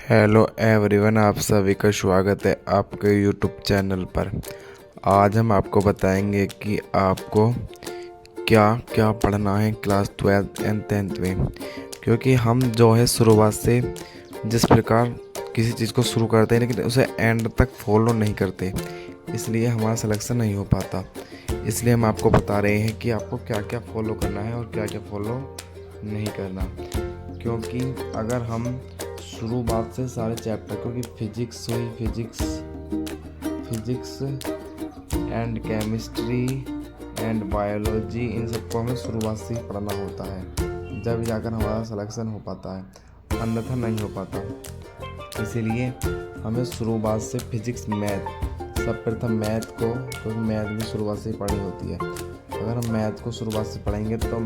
Hello everyone, आप सभी का स्वागत है आपके यूट्यूब चैनल पर। आज हम आपको बताएंगे कि आपको क्या क्या पढ़ना है क्लास 12 एंड 10th में, क्योंकि हम जो है शुरुआत से जिस प्रकार किसी चीज़ को शुरू करते हैं लेकिन उसे एंड तक फॉलो नहीं करते, इसलिए हमारा सिलेक्शन नहीं हो पाता। इसलिए हम आपको बता रहे हैं कि आपको क्या क्या फॉलो करना है और क्या क्या फॉलो नहीं करना, क्योंकि अगर हम शुरुआत से सारे चैप्टर, क्योंकि फिजिक्स हुई, physics and chemistry and biology, इन सबको हमें शुरुआत से ही पढ़ना होता है, जब जाकर हमारा सिलेक्शन हो पाता है, अन्यथा नहीं हो पाता। इसीलिए हमें शुरुआत से फिजिक्स, मैथ, सब प्रथम मैथ को, क्योंकि मैथ भी शुरुआत से ही पढ़नी होती है। अगर हम मैथ को शुरुआत से पढ़ेंगे तो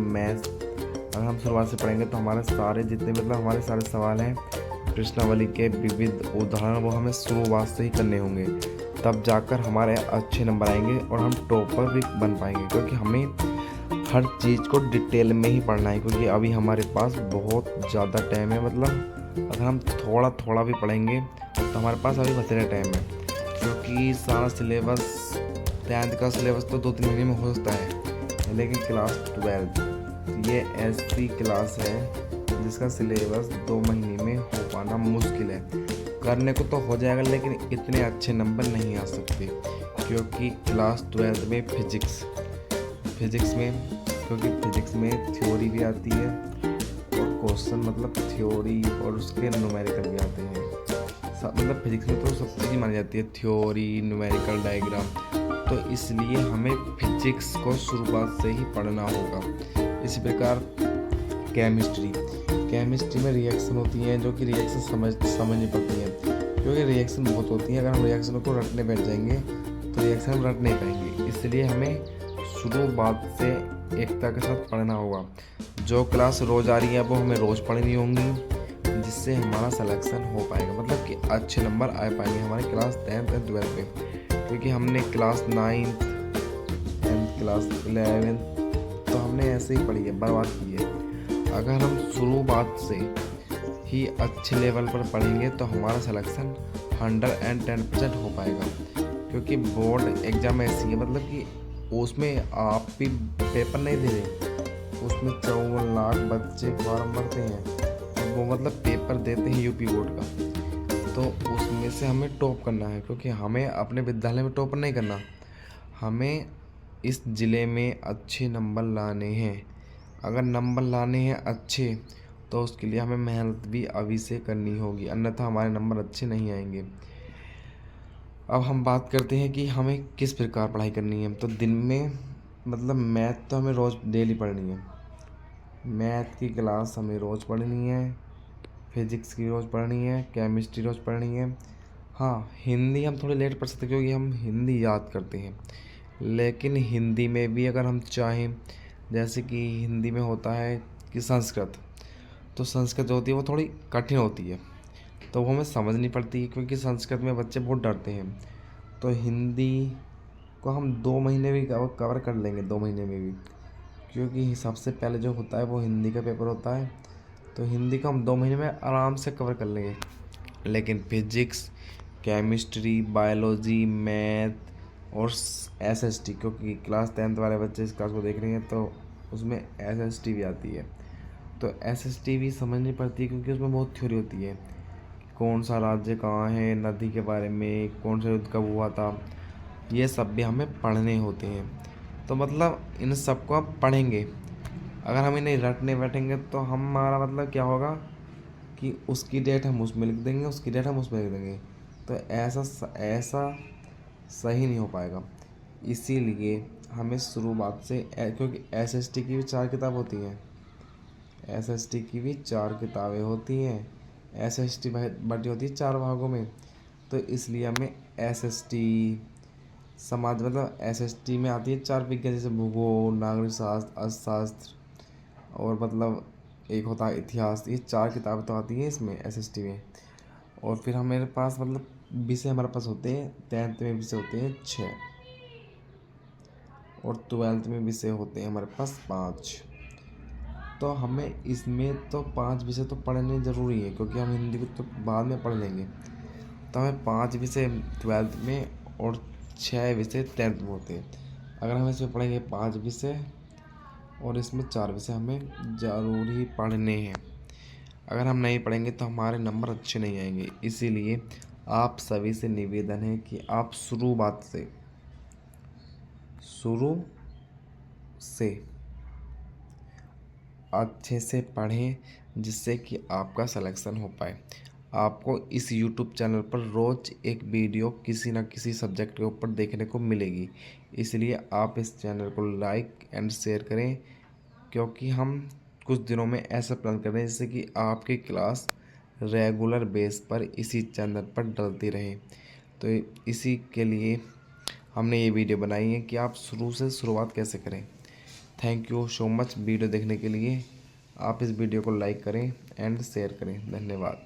अगर हम शुरुआत से पढ़ेंगे तो हमारे सारे जितने हमारे सारे सवाल हैं प्रश्नावली के विविध उदाहरण, वो हमें शुरुआत से ही करने होंगे, तब जाकर हमारे अच्छे नंबर आएंगे और हम टॉपर भी बन पाएंगे। क्योंकि हमें हर चीज़ को डिटेल में ही पढ़ना है, क्योंकि अभी हमारे पास बहुत ज़्यादा टाइम है। अगर हम थोड़ा थोड़ा भी पढ़ेंगे तो हमारे पास अभी बथेरा टाइम है, क्योंकि सारा सिलेबस 10th का सिलेबस तो 2-3 महीने में हो सकता है, लेकिन क्लास 12 ये ऐसी क्लास है जिसका सिलेबस 2 महीने में हो पाना मुश्किल है। करने को तो हो जाएगा, लेकिन इतने अच्छे नंबर नहीं आ सकते, क्योंकि क्लास 12 में फिजिक्स में क्योंकि फिजिक्स में थ्योरी भी आती है और क्वेश्चन थ्योरी और उसके न्यूमेरिकल भी आते हैं। फिजिक्स में तो सब चीज़ मानी जाती है, थ्योरी, न्यूमेरिकल, डायग्राम, तो इसलिए हमें फिजिक्स को शुरुआत से ही पढ़ना होगा। इसी प्रकार केमिस्ट्री में रिएक्शन होती हैं, जो कि रिएक्शन समझनी पड़ती हैं, क्योंकि रिएक्शन बहुत होती हैं। अगर हम रिएक्शन को रटने बैठ जाएंगे तो रिएक्शन हम रट नहीं पाएंगे। इसलिए हमें शुरुआत से एकता के साथ पढ़ना होगा। जो क्लास रोज़ आ रही है वो हमें रोज़ पढ़नी होंगी, जिससे हमारा सिलेक्शन हो पाएगा, कि अच्छे नंबर आ पाएंगे हमारे क्लास 10th और 12th में। क्योंकि हमने class 9th and class 11th तो हमने ऐसे ही पढ़ी है, बर्बाद की है। अगर हम शुरुआत से ही अच्छे लेवल पर पढ़ेंगे तो हमारा सिलेक्शन 110% हो पाएगा। क्योंकि बोर्ड एग्ज़ाम ऐसी है, कि उसमें आप भी पेपर नहीं दे रहे, उसमें 54 लाख बच्चे फॉर्म भरते हैं, वो पेपर देते हैं यूपी बोर्ड का, तो उसमें से हमें टॉप करना है। क्योंकि हमें अपने विद्यालय में टॉप नहीं करना, हमें इस ज़िले में अच्छे नंबर लाने हैं। अगर नंबर लाने हैं अच्छे तो उसके लिए हमें मेहनत भी अभी से करनी होगी, अन्यथा हमारे नंबर अच्छे नहीं आएंगे। अब हम बात करते हैं कि हमें किस प्रकार पढ़ाई करनी है। तो दिन में मैथ तो हमें रोज़ डेली पढ़नी है, मैथ की क्लास हमें रोज़ पढ़नी है, फिजिक्स की रोज़ पढ़नी है, केमिस्ट्री रोज़ पढ़नी है। हाँ, हिंदी हम थोड़ी लेट पढ़ सकते हैं, क्योंकि हम हिंदी याद करते हैं, लेकिन हिंदी में भी अगर हम चाहें, जैसे कि हिंदी में होता है कि संस्कृत, तो संस्कृत जो होती है वो थोड़ी कठिन होती है, तो वो हमें समझ नहीं पड़ती, क्योंकि संस्कृत में बच्चे बहुत डरते हैं। तो हिंदी को हम 2 महीने भी कवर कर लेंगे, 2 महीने में भी, क्योंकि सबसे पहले जो होता है वो हिंदी का पेपर होता है, तो हिंदी को हम 2 महीने में आराम से कवर कर लेंगे। लेकिन फिजिक्स, केमिस्ट्री, बायोलॉजी, मैथ और एसएसटी, क्योंकि क्लास 10th वाले बच्चे इस क्लास को देख रहे हैं तो उसमें एसएसटी भी आती है, तो एसएसटी भी समझनी पड़ती है, क्योंकि उसमें बहुत थ्योरी होती है। कौन सा राज्य कहाँ है, नदी के बारे में, कौन सा युद्ध कब हुआ था, ये सब भी हमें पढ़ने होते हैं। तो इन सब को हम पढ़ेंगे। अगर हम इन्हें रटने बैठेंगे तो हमारा क्या होगा कि उसकी डेट हम उसमें लिख देंगे, उसकी डेट हम उसमें लिख देंगे, तो ऐसा सही नहीं हो पाएगा। इसीलिए हमें शुरुआत से, क्योंकि एसएसटी की भी 4 किताब होती हैं, एसएसटी की भी 4 किताबें होती हैं, एसएसटी बटी होती है 4 भागों में, तो इसलिए हमें एसएसटी समाज एसएसटी में आती है 4 विज्ञान, जैसे भूगोल, नागरिक शास्त्र, अर्थशास्त्र और एक होता है इतिहास। ये 4 किताबें तो आती हैं इसमें एसएसटी में। और फिर हमारे पास विषय हमारे पास होते हैं, 10th में विषय होते हैं 6 और 12th में विषय होते हैं हमारे पास 5। तो हमें इसमें तो 5 विषय तो पढ़ने ज़रूरी है, क्योंकि हम हिंदी को तो बाद में पढ़ लेंगे। तो हमें 5 विषय 12th में और 6 विषय 10th में होते हैं। अगर हम इसमें पढ़ेंगे 5 विषय और इसमें 4 विषय हमें ज़रूरी पढ़ने हैं। अगर हम नहीं पढ़ेंगे तो हमारे नंबर अच्छे नहीं आएंगे। इसीलिए आप सभी से निवेदन है कि आप शुरू से अच्छे से पढ़ें, जिससे कि आपका सिलेक्शन हो पाए। आपको इस यूट्यूब चैनल पर रोज़ एक वीडियो किसी न किसी सब्जेक्ट के ऊपर देखने को मिलेगी। इसलिए आप इस चैनल को लाइक एंड शेयर करें, क्योंकि हम कुछ दिनों में ऐसा प्लान कर रहे हैं जिससे कि आपकी क्लास रेगुलर बेस पर इसी चैनल पर डलती रहे। तो इसी के लिए हमने ये वीडियो बनाई है कि आप शुरुआत कैसे करें। Thank you so much video देखने के लिए। आप इस वीडियो को लाइक करें एंड शेयर करें। धन्यवाद।